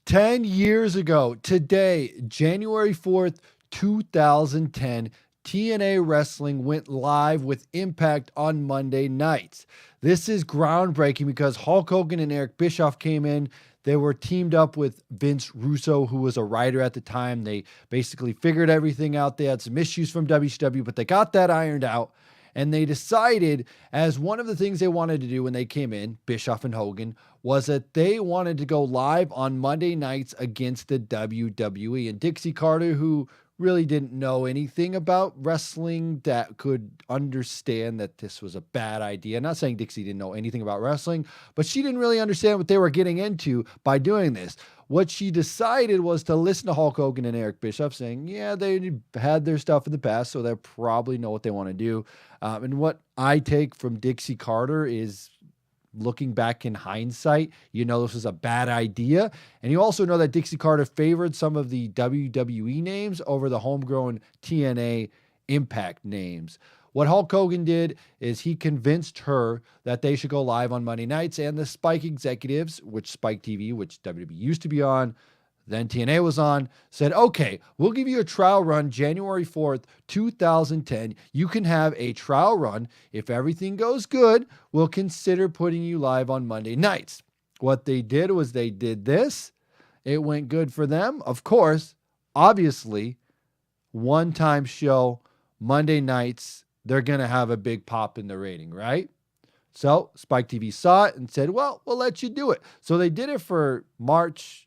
10 years ago, today, January 4th, 2010, TNA Wrestling went live with Impact on Monday nights. This is groundbreaking because Hulk Hogan and Eric Bischoff came in. They were teamed up with Vince Russo, who was a writer at the time. They basically figured everything out. They had some issues from WCW, but they got that ironed out. And they decided, as one of the things they wanted to do when they came in, Bischoff and Hogan, was that they wanted to go live on Monday nights against the WWE. And Dixie Carter, who really didn't know anything about wrestling, that could understand that this was a bad idea. Not saying Dixie didn't know anything about wrestling, but she didn't really understand what they were getting into by doing this. What she decided was to listen to Hulk Hogan and Eric Bischoff saying, yeah, they had their stuff in the past, so they probably know what they want to do. And what I take from Dixie Carter is, looking back in hindsight, you know this was a bad idea. And you also know that Dixie Carter favored some of the WWE names over the homegrown TNA Impact names. What Hulk Hogan did is he convinced her that they should go live on Monday nights, and the Spike executives, which Spike TV, which WWE used to be on, then TNA was on, said, okay, we'll give you a trial run January 4th, 2010. You can have a trial run. If everything goes good, we'll consider putting you live on Monday nights. What they did was they did this. It went good for them. Of course, obviously, one-time show, Monday nights, they're going to have a big pop in the rating, right? So Spike TV saw it and said, well, we'll let you do it. So they did it for March,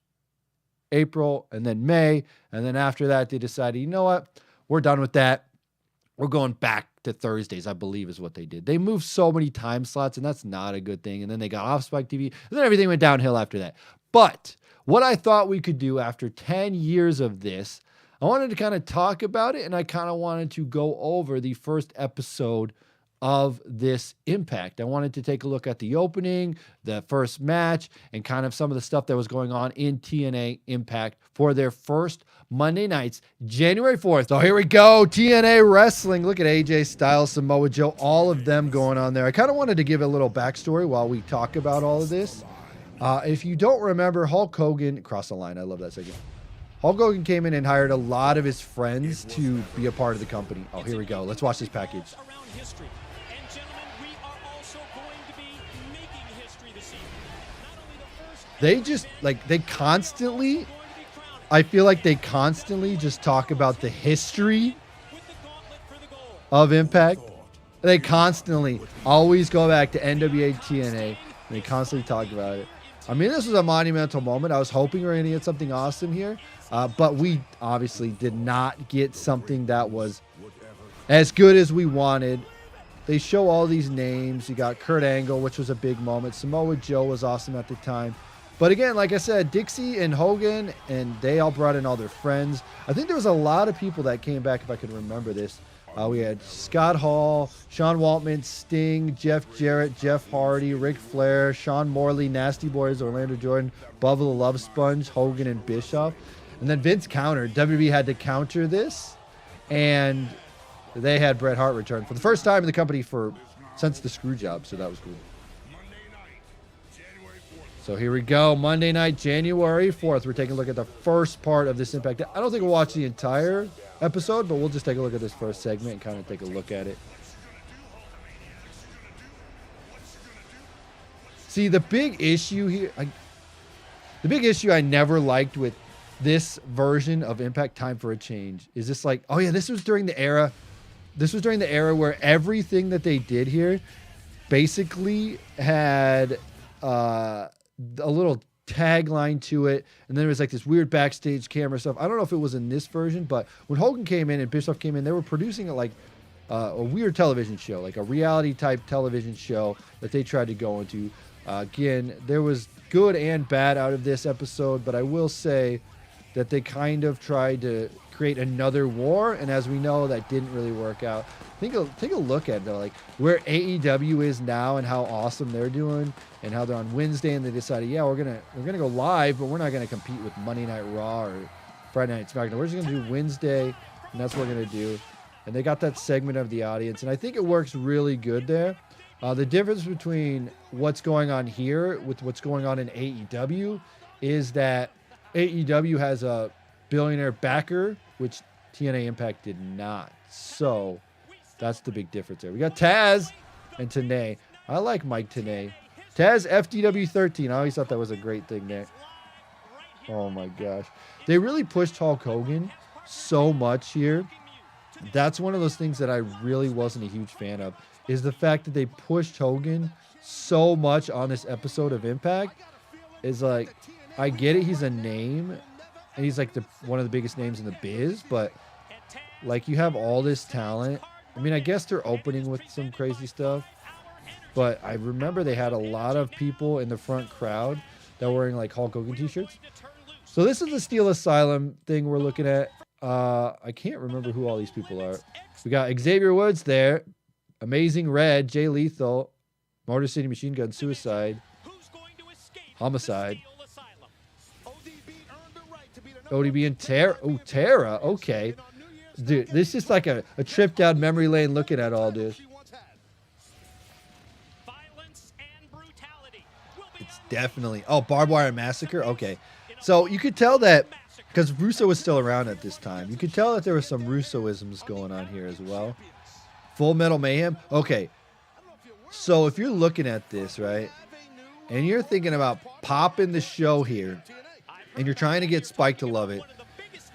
April, and then May. And then after that, they decided, you know what? We're done with that. We're going back to Thursdays, I believe is what they did. They moved so many time slots, and that's not a good thing. And then they got off Spike TV, and then everything went downhill after that. But what I thought we could do after 10 years of this, I wanted to kind of talk about it, and I kind of wanted to go over the first episode of this Impact. I wanted to take a look at the opening, the first match, and kind of some of the stuff that was going on in TNA Impact for their first Monday nights, January 4th. So here we go, TNA Wrestling. Look at AJ Styles, Samoa Joe, all of them going on there. I kind of wanted to give a little backstory while we talk about all of this. If you don't remember, Hulk Hogan, cross the line, I love that segment. Hulk Hogan came in and hired a lot of his friends to be a part of the company. Oh, here we go. Let's watch this package. They just, like, they constantly, I feel like they constantly just talk about the history of Impact. They constantly always go back to NWA TNA, and they constantly talk about it. I mean, this was a monumental moment. I was hoping we were going to get something awesome here, but we obviously did not get something that was as good as we wanted. They show all these names. You got Kurt Angle, which was a big moment. Samoa Joe was awesome at the time. But again, like I said, Dixie and Hogan, and they all brought in all their friends. I think there was a lot of people that came back, if I could remember this. We had Scott Hall, Sean Waltman, Sting, Jeff Jarrett, Jeff Hardy, Ric Flair, Sean Morley, Nasty Boys, Orlando Jordan, Bubba the Love Sponge, Hogan, and Bischoff. And then Vince countered. WWE had to counter this, and they had Bret Hart return for the first time in the company since the Screw Job, so that was cool. So here we go, Monday night, January 4th. We're taking a look at the first part of this Impact. I don't think we'll watch the entire episode, but we'll just take a look at this first segment and kind of take a look at it. See, the big issue here, the big issue I never liked with this version of Impact Time for a Change is this, like, oh yeah, this was during the era where everything that they did here basically had a little tagline to it, and then there was like this weird backstage camera stuff. I don't know if it was in this version, but when Hogan came in and Bischoff came in, they were producing it like a weird television show, like a reality type television show that they tried to go into. Again, there was good and bad out of this episode, but I will say that they kind of tried to create another war, and as we know, that didn't really work out. Take a look at it, though, like where AEW is now and how awesome they're doing, and how they're on Wednesday, and they decided, yeah, we're gonna go live, but we're not gonna compete with Monday Night Raw or Friday Night SmackDown. We're just gonna do Wednesday, and that's what we're gonna do. And they got that segment of the audience, and I think it works really good there. The difference between what's going on here with what's going on in AEW is that AEW has a billionaire backer, which TNA Impact did not. So that's the big difference there. We got Taz and Tenay. I like Mike Tenay. Taz FTW 13. I always thought that was a great thing there. Oh my gosh. They really pushed Hulk Hogan so much here. That's one of those things that I really wasn't a huge fan of, is the fact that they pushed Hogan so much on this episode of Impact. Is like, I get it, he's a name, and he's like one of the biggest names in the biz, but like, you have all this talent. I mean, I guess they're opening with some crazy stuff, but I remember they had a lot of people in the front crowd that were wearing like Hulk Hogan t-shirts. So this is the Steel Asylum thing we're looking at. I can't remember who all these people are. We got Xavier Woods there, Amazing Red, Jay Lethal, Motor City Machine Gun, Suicide, Homicide, ODB and Tara. Oh, Tara. Okay. Dude, this is just like a trip down memory lane looking at all this. It's definitely... Oh, Barbed Wire Massacre? Okay. So you could tell that, because Russo was still around at this time, you could tell that there were some Russoisms going on here as well. Full Metal Mayhem? Okay. So if you're looking at this, right, and you're thinking about popping the show here, and you're trying to get Spike to love it,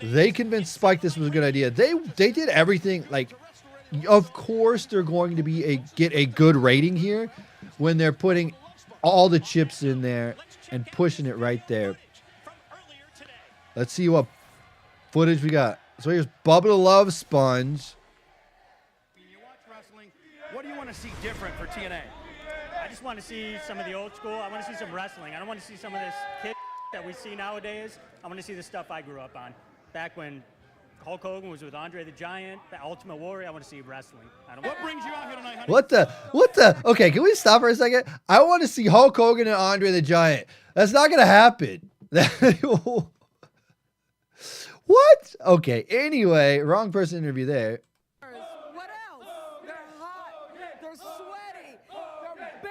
they convinced Spike this was a good idea. They did everything. Like, of course they're going to be get a good rating here when they're putting all the chips in there and pushing it right there. Let's see what footage we got. So here's Bubba the Love Sponge. When you watch wrestling, what do you want to see different for TNA? I just want to see some of the old school. I want to see some wrestling. I don't want to see some of this kid that we see nowadays. I want to see the stuff I grew up on. Back when Hulk Hogan was with Andre the Giant, the Ultimate Warrior, I want to see wrestling. What brings you out here tonight, honey? What the? Okay, can we stop for a second? I want to see Hulk Hogan and Andre the Giant. That's not going to happen. What? Okay, anyway, wrong person interview there. What else? They're hot. They're sweaty. They're big.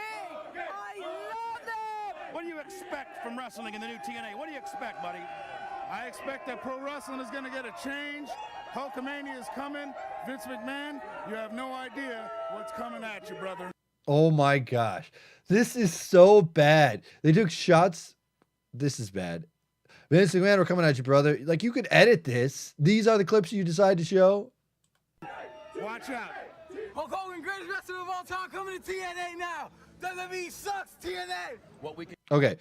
I love them. What do you expect from wrestling in the new TNA? What do you expect, buddy? I expect that pro wrestling is going to get a change. Hulkamania is coming. Vince McMahon, you have no idea what's coming at you, brother. Oh my gosh. This is so bad. They took shots. This is bad. Vince McMahon, we're coming at you, brother. Like, you could edit this. These are the clips you decide to show. Watch out. Hulk Hogan, greatest wrestler of all time, coming to TNA now. WWE sucks, TNA. What we can... Okay.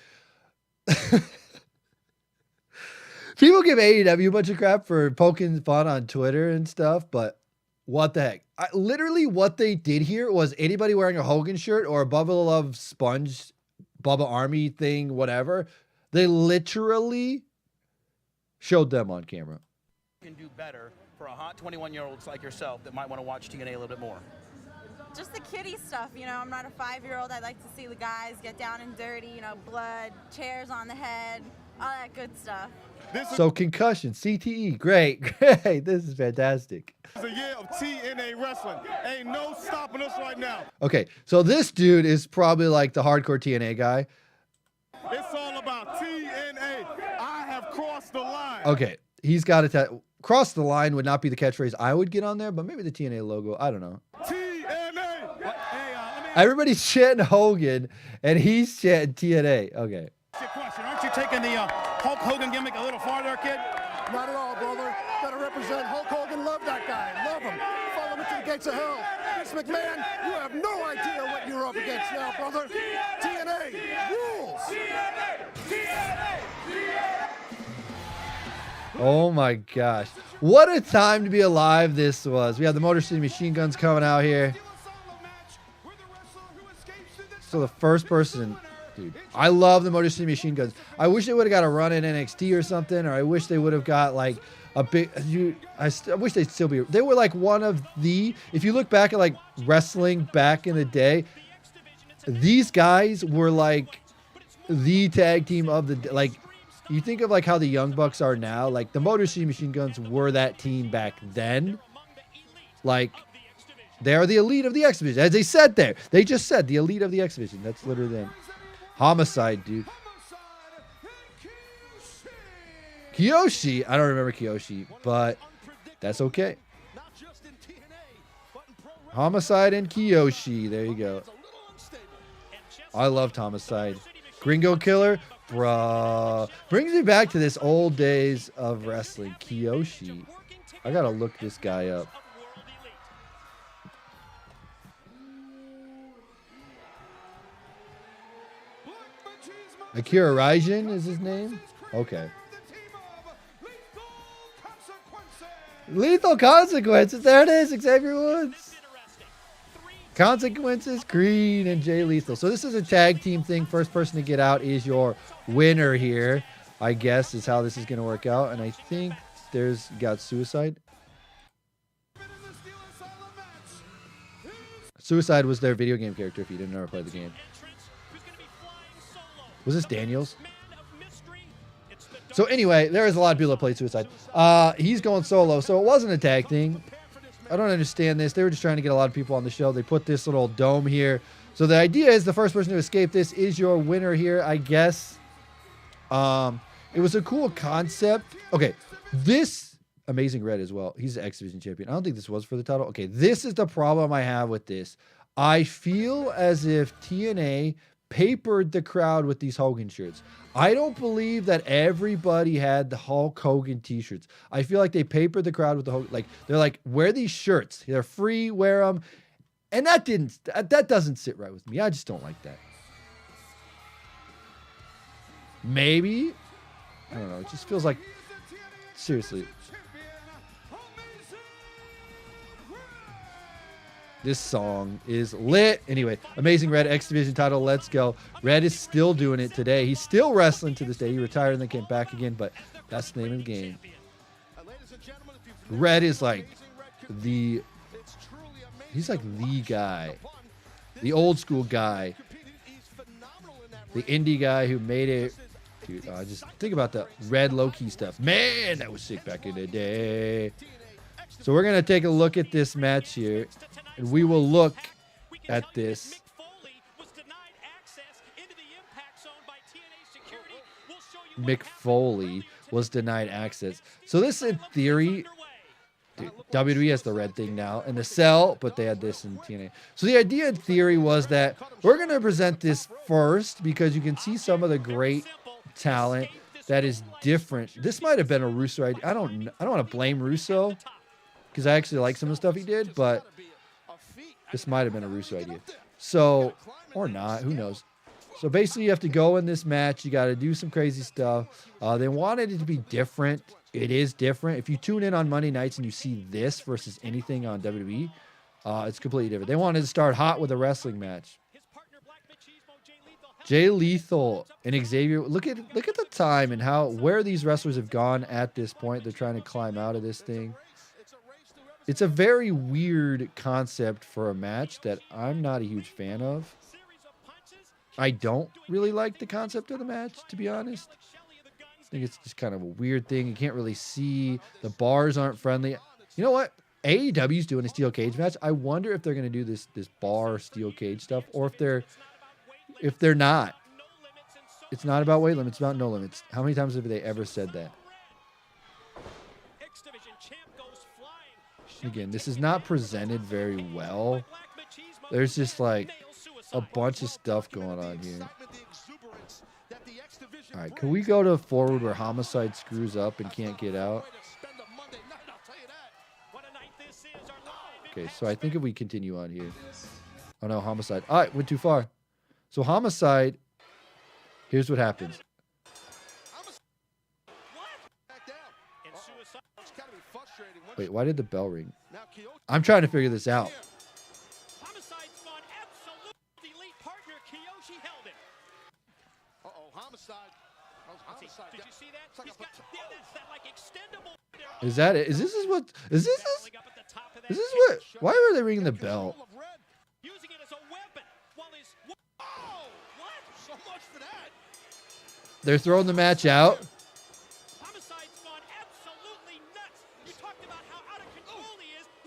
People give AEW a bunch of crap for poking fun on Twitter and stuff, but what the heck? Literally what they did here was anybody wearing a Hogan shirt or a Bubba the Love Sponge, Bubba Army thing, whatever, they literally showed them on camera. can do better for a hot 21-year-olds like yourself that might want to watch TNA a little bit more? Just the kiddie stuff, you know. I'm not a 5-year-old. I like to see the guys get down and dirty, you know, blood, chairs on the head, all that good stuff. So concussion, CTE, great. This is fantastic. It's a year of TNA wrestling. Ain't no stopping us right now. Okay, so this dude is probably like the hardcore TNA guy. It's all about TNA. I have crossed the line. Okay, he's got to cross the line would not be the catchphrase I would get on there, but maybe the TNA logo. I don't know. TNA. Everybody's chanting Hogan, and he's chanting TNA. Okay. Question. Aren't you taking the Hulk Hogan gimmick a little farther, kid? Not at all, brother. Gotta represent Hulk Hogan. Love that guy. Love him. Follow him to the gates of hell. Vince McMahon, you have no idea what you're up against now, brother. TNA rules. Oh my gosh. What a time to be alive this was. We have the Motor City Machine Guns coming out here. So the first person, dude, I love the Motor City Machine Guns. I wish they would have got a run in NXT or something, or I wish they would have got like a big, I wish they'd still be, they were like one of the, if you look back at like wrestling back in the day, these guys were like the tag team of the, like, you think of like how the Young Bucks are now, like the Motor City Machine Guns were that team back then. Like, they are the elite of the X Division. As they said there. They just said the elite of the X Division. That's literally them. Homicide, dude. Kiyoshi. I don't remember Kiyoshi, but that's okay. Homicide and Kiyoshi. There you go. I loved Homicide. Gringo Killer. Bruh. Brings me back to this old days of wrestling. Kiyoshi. I gotta look this guy up. Akira Raijin is his name? Okay. Lethal Consequences. There it is. Xavier Woods. Consequences, Green, and Jay Lethal. So this is a tag team thing. First person to get out is your winner here, I guess, is how this is going to work out. And I think there's got Suicide. Suicide was their video game character if you didn't ever play the game. Was this Daniels? So anyway, there is a lot of people that played Suicide. He's going solo, so it wasn't a tag thing. I don't understand this. They were just trying to get a lot of people on the show. They put this little dome here. So the idea is the first person to escape this is your winner here, I guess. It was a cool concept. Okay, this Amazing Red as well. He's the X Division champion. I don't think this was for the title. Okay, this is the problem I have with this. I feel as if TNA papered the crowd with these Hogan shirts. I don't believe that everybody had the Hulk Hogan t-shirts. I feel like they papered the crowd with the Hogan. Like, they're like, wear these shirts. They're free, wear them. And that doesn't sit right with me. I just don't like that. Maybe. I don't know. It just feels like, seriously. This song is lit. Anyway, Amazing Red X Division title. Let's go. Red is still doing it today. He's still wrestling to this day. He retired and then came back again, but that's the name of the game. Red is like he's like the guy, the old school guy, the indie guy who made it. Dude, just think about the Red low-key stuff. Man, that was sick back in the day. So we're going to take a look at this match here. And we will look at this. Mick Foley was denied access. So this, in theory, dude, WWE has the red thing now and the cell, but they had this in TNA. So the idea in theory was that we're going to present this first because you can see some of the great talent that is different. This might have been a Russo idea. I don't want to blame Russo because I actually like some of the stuff he did, but this might have been a Russo idea. So, or not, who knows. So basically you have to go in this match. You got to do some crazy stuff. They wanted it to be different. It is different. If you tune in on Monday nights and you see this versus anything on WWE, it's completely different. They wanted to start hot with a wrestling match. Jay Lethal and Xavier. Look at the time and where these wrestlers have gone at this point. They're trying to climb out of this thing. It's a very weird concept for a match that I'm not a huge fan of. I don't really like the concept of the match, to be honest. I think it's just kind of a weird thing. You can't really see. The bars aren't friendly. You know what? AEW's doing a steel cage match. I wonder if they're going to do this bar steel cage stuff, or if they're not. It's not about weight limits. It's about no limits. How many times have they ever said that? Again, this is not presented very well. There's just like a bunch of stuff going on here. All right, can we go to forward where Homicide screws up and can't get out? Okay, so I think if we continue on here. Oh no, Homicide. All right, went too far. So Homicide, here's what happens. Wait, why did the bell ring? I'm trying to figure this out. Is that it? Is this what? Why are they ringing the bell? They're throwing the match out.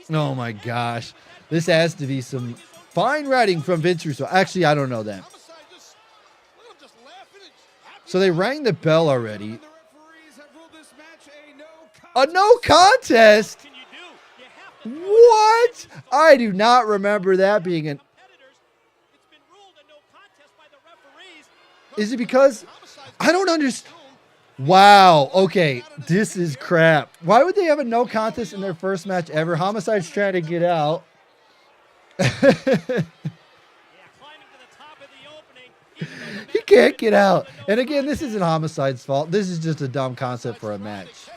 Oh my gosh. This has to be some fine writing from Vince Russo. Actually, I don't know that. So they rang the bell already. A no contest? What? I do not remember that being an... Is it because... I don't understand. Wow. Okay. This is crap. Why would they have a no contest in their first match ever? Homicide's trying to get out. He can't get out. And again, this isn't Homicide's fault. This is just a dumb concept for a match.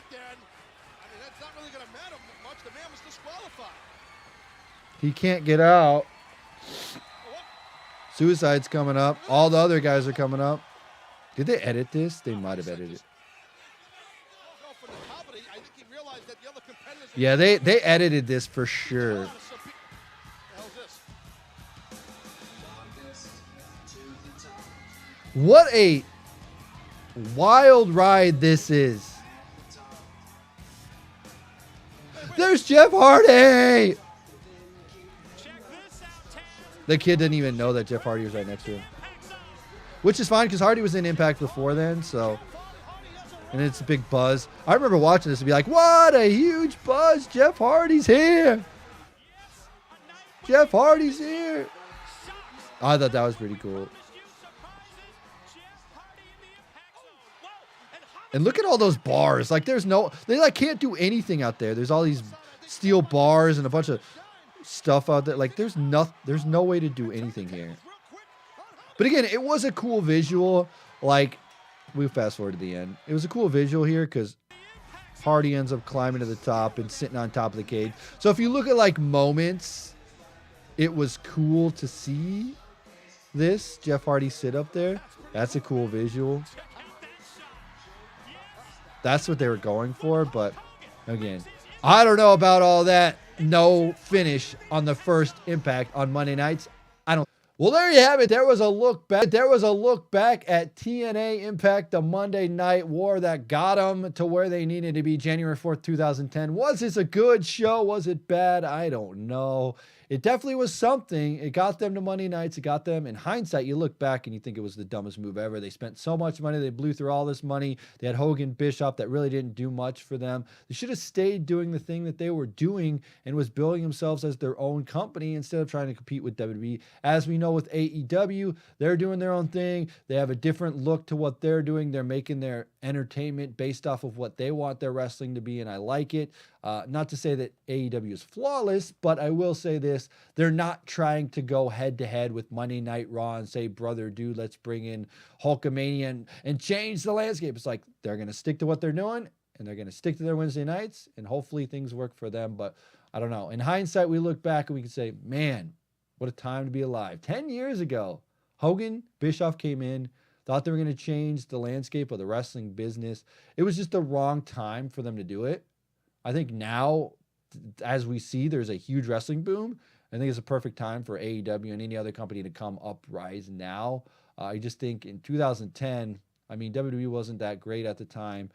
He can't get out. Suicide's coming up. All the other guys are coming up. Did they edit this? They might have edited it. Yeah, they edited this for sure. What a wild ride this is. There's Jeff Hardy. The kid didn't even know that Jeff Hardy was right next to him. Which is fine because Hardy was in Impact before then, so. And it's a big buzz. I remember watching this and be like, what a huge buzz. Jeff Hardy's here. Jeff Hardy's here. I thought that was pretty cool. And look at all those bars. Like there's no, they like can't do anything out there. There's all these steel bars and a bunch of stuff out there. Like there's no way to do anything here. But again, it was a cool visual. Like we fast forward to the end. It was a cool visual here because Hardy ends up climbing to the top and sitting on top of the cage. So if you look at like moments, it was cool to see this Jeff Hardy sit up there. That's a cool visual. That's what they were going for. But again, I don't know about all that. No finish on the first Impact on Monday nights. I don't. Well, there you have it. There was a look back. There was a look back at TNA Impact, the Monday Night War that got them to where they needed to be January 4th, 2010. Was this a good show? Was it bad? I don't know. It definitely was something. It got them to Monday nights. It got them. In hindsight, you look back and you think it was the dumbest move ever. They spent so much money. They blew through all this money. They had Hogan, Bischoff that really didn't do much for them. They should have stayed doing the thing that they were doing and was building themselves as their own company instead of trying to compete with WWE. As we know with AEW, they're doing their own thing. They have a different look to what they're doing. They're making their entertainment based off of what they want their wrestling to be, and I like it. Not to say that AEW is flawless, but I will say this. They're not trying to go head-to-head with Monday Night Raw and say, brother, dude, let's bring in Hulkamania and change the landscape. It's like they're going to stick to what they're doing, and they're going to stick to their Wednesday nights, and hopefully things work for them. But I don't know. In hindsight, we look back and we can say, man, what a time to be alive. 10 years ago, Hogan, Bischoff came in, thought they were going to change the landscape of the wrestling business. It was just the wrong time for them to do it. I think now, as we see, there's a huge wrestling boom. I think it's a perfect time for AEW and any other company to come uprise now. I just think in 2010, I mean, WWE wasn't that great at the time,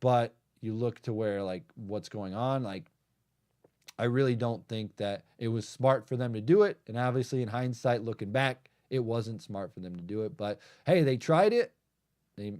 but you look to where, like, what's going on, like, I really don't think that it was smart for them to do it. And obviously, in hindsight, looking back, it wasn't smart for them to do it. But hey, they tried it. They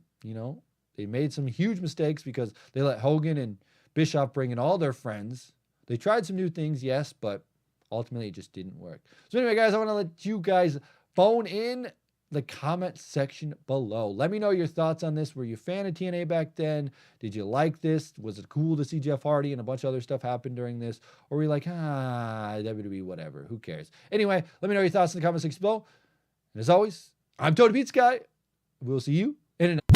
made some huge mistakes because they let Hogan and Bischoff bring in all their friends. They tried some new things, yes, but ultimately it just didn't work. So anyway, guys, I want to let you guys phone in the comment section below. Let me know your thoughts on this. Were you a fan of TNA back then? Did you like this? Was it cool to see Jeff Hardy and a bunch of other stuff happen during this? Or were you like, WWE, whatever, who cares? Anyway, let me know your thoughts in the comment section below. And as always, I'm TonyPizzaGuy. We'll see you in another.